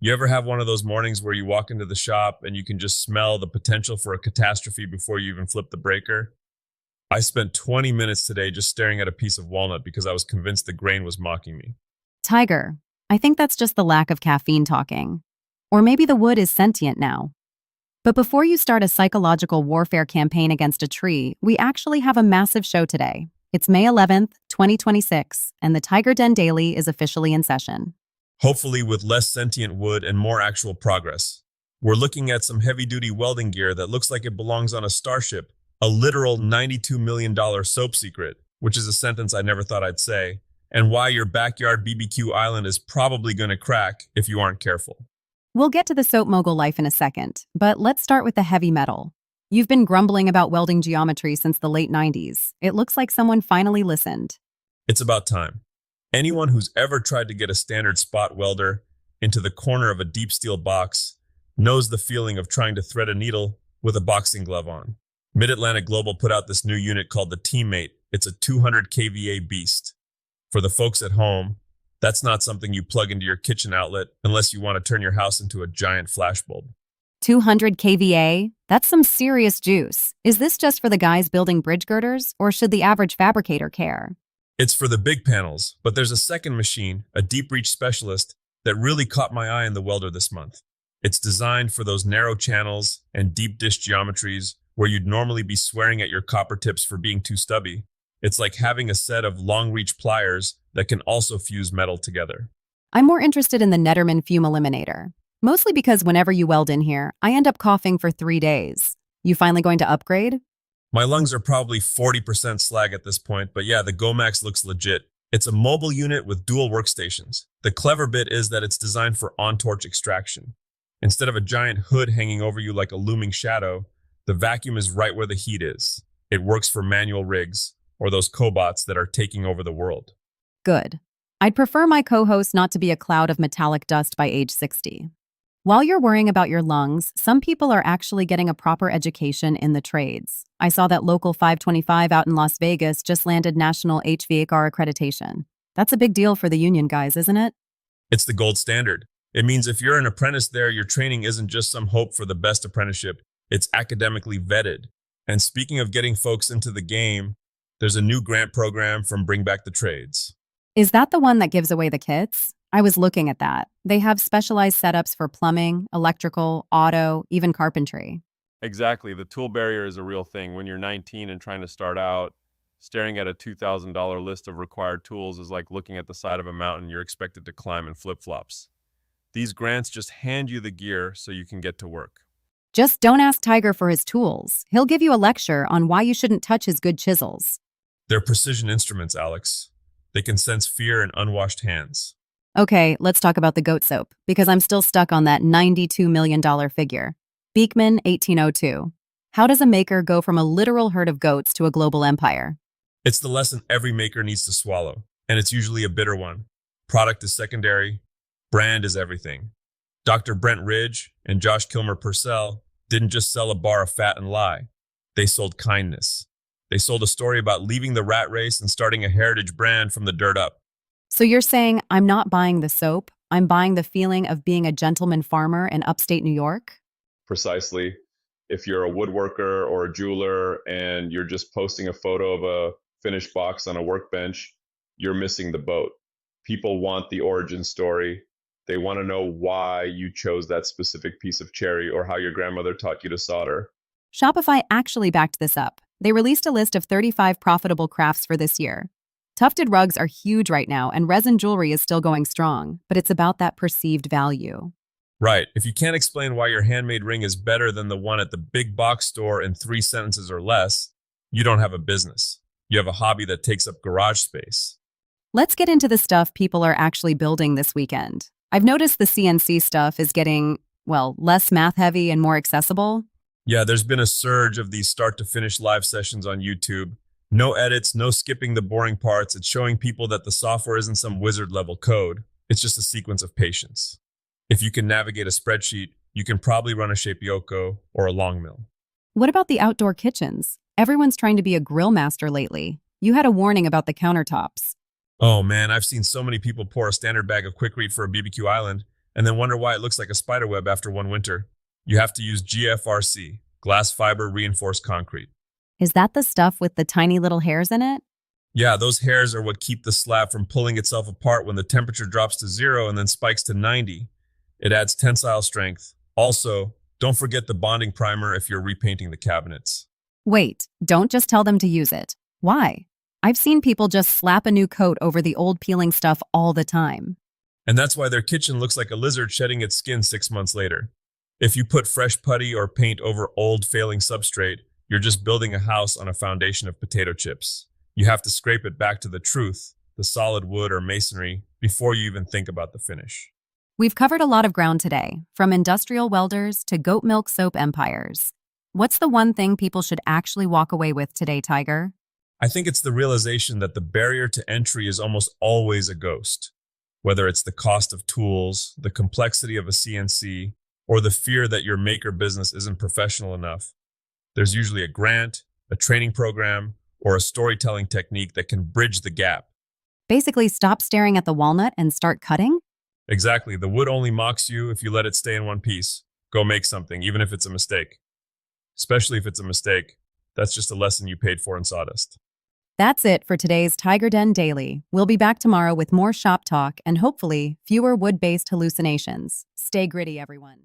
You ever have one of those mornings where you walk into the shop and you can just smell the potential for a catastrophe before you even flip the breaker? I spent 20 minutes today just staring at a piece of walnut because I was convinced the grain was mocking me. Tiger, I think that's just the lack of caffeine talking. Or maybe the wood is sentient now. But before you start a psychological warfare campaign against a tree, we actually have a massive show today. It's May 11th, 2026, and the TigerDen Daily is officially in session. Hopefully, with less sentient wood and more actual progress. We're looking at some heavy duty welding gear that looks like it belongs on a starship, a literal $92 million soap secret, which is a sentence I never thought I'd say, and why your backyard BBQ island is probably going to crack if you aren't careful. We'll get to the soap mogul life in a second, but let's start with the heavy metal. You've been grumbling about welding geometry since the late 90s. It looks like someone finally listened. It's about time. Anyone who's ever tried to get a standard spot welder into the corner of a deep steel box knows the feeling of trying to thread a needle with a boxing glove on. Mid-Atlantic Global put out this new unit called the Teammate. It's a 200 kVA beast. For the folks at home, that's not something you plug into your kitchen outlet unless you want to turn your house into a giant flashbulb. 200 kVA? That's some serious juice. Is this just for the guys building bridge girders, or should the average fabricator care? It's for the big panels, but there's a second machine, a deep reach specialist, that really caught my eye in the welder this month. It's designed for those narrow channels and deep dish geometries where you'd normally be swearing at your copper tips for being too stubby. It's like having a set of long-reach pliers that can also fuse metal together. I'm more interested in the Netterman fume eliminator. Mostly because whenever you weld in here, I end up coughing for 3 days. You finally going to upgrade? My lungs are probably 40% slag at this point, but yeah, the Gomax looks legit. It's a mobile unit with dual workstations. The clever bit is that it's designed for on-torch extraction. Instead of a giant hood hanging over you like a looming shadow, the vacuum is right where the heat is. It works for manual rigs, or those cobots that are taking over the world. Good. I'd prefer my co-host not to be a cloud of metallic dust by age 60. While you're worrying about your lungs, some people are actually getting a proper education in the trades. I saw that Local 525 out in Las Vegas just landed National HVACR accreditation. That's a big deal for the union guys, isn't it? It's the gold standard. It means if you're an apprentice there, your training isn't just some hope for the best apprenticeship, it's academically vetted. And speaking of getting folks into the game, there's a new grant program from Bring Back the Trades. Is that the one that gives away the kits? I was looking at that. They have specialized setups for plumbing, electrical, auto, even carpentry. Exactly. The tool barrier is a real thing. When you're 19 and trying to start out, staring at a $2,000 list of required tools is like looking at the side of a mountain you're expected to climb in flip-flops. These grants just hand you the gear so you can get to work. Just don't ask Tiger for his tools. He'll give you a lecture on why you shouldn't touch his good chisels. They're precision instruments, Alex. They can sense fear in unwashed hands. Okay, let's talk about the goat soap, because I'm still stuck on that $92 million figure. Beekman, 1802. How does a maker go from a literal herd of goats to a global empire? It's the lesson every maker needs to swallow, and it's usually a bitter one. Product is secondary, brand is everything. Dr. Brent Ridge and Josh Kilmer Purcell didn't just sell a bar of fat and lie. They sold kindness. They sold a story about leaving the rat race and starting a heritage brand from the dirt up. So you're saying I'm not buying the soap, I'm buying the feeling of being a gentleman farmer in upstate New York? Precisely. If you're a woodworker or a jeweler and you're just posting a photo of a finished box on a workbench, you're missing the boat. People want the origin story. They want to know why you chose that specific piece of cherry or how your grandmother taught you to solder. Shopify actually backed this up. They released a list of 35 profitable crafts for this year. Tufted rugs are huge right now, and resin jewelry is still going strong, but it's about that perceived value. Right. If you can't explain why your handmade ring is better than the one at the big box store in 3 sentences or less, you don't have a business. You have a hobby that takes up garage space. Let's get into the stuff people are actually building this weekend. I've noticed the CNC stuff is getting, well, less math-heavy and more accessible. Yeah, there's been a surge of these start-to-finish live sessions on YouTube. No edits, no skipping the boring parts. It's showing people that the software isn't some wizard-level code. It's just a sequence of patience. If you can navigate a spreadsheet, you can probably run a Shapeoko or a long mill. What about the outdoor kitchens? Everyone's trying to be a grill master lately. You had a warning about the countertops. Oh man, I've seen so many people pour a standard bag of Quick Read for a BBQ island, and then wonder why it looks like a spider web after one winter. You have to use GFRC, glass fiber reinforced concrete. Is that the stuff with the tiny little hairs in it? Yeah, those hairs are what keep the slab from pulling itself apart when the temperature drops to 0 and then spikes to 90. It adds tensile strength. Also, don't forget the bonding primer if you're repainting the cabinets. Wait, don't just tell them to use it. Why? I've seen people just slap a new coat over the old peeling stuff all the time. And that's why their kitchen looks like a lizard shedding its skin 6 months later. If you put fresh putty or paint over old failing substrate, you're just building a house on a foundation of potato chips. You have to scrape it back to the truth, the solid wood or masonry, before you even think about the finish. We've covered a lot of ground today, from industrial welders to goat milk soap empires. What's the one thing people should actually walk away with today, Tiger? I think it's the realization that the barrier to entry is almost always a ghost. Whether it's the cost of tools, the complexity of a CNC, or the fear that your maker business isn't professional enough, there's usually a grant, a training program, or a storytelling technique that can bridge the gap. Basically, stop staring at the walnut and start cutting? Exactly, the wood only mocks you if you let it stay in one piece. Go make something, even if it's a mistake. Especially if it's a mistake, that's just a lesson you paid for in sawdust. That's it for today's TigerDen Daily. We'll be back tomorrow with more shop talk and hopefully fewer wood-based hallucinations. Stay gritty, everyone.